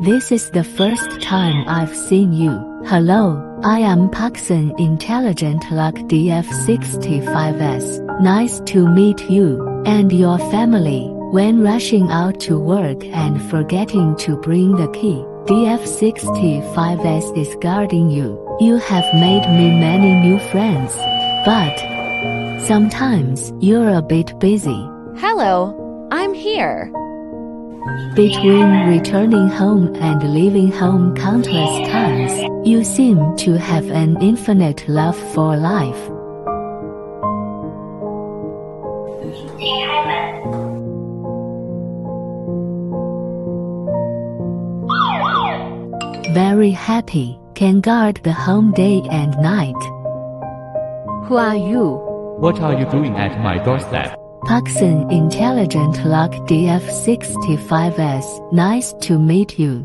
This is the first time I've seen you. Hello, I am Pakistan Intelligent Lock DF65S. Nice to meet you and your family. When rushing out to work and forgetting to bring the key, DF65S is guarding you. You have made me many new friends, but sometimes you're a bit busy. Hello, I'm here. Between returning home and leaving home countless times, you seem to have an infinite love for life. Very happy, can guard the home day and night. Who are you? What are you doing at my doorstep? Pakistan Intelligent Lock DF65S. Nice to meet you.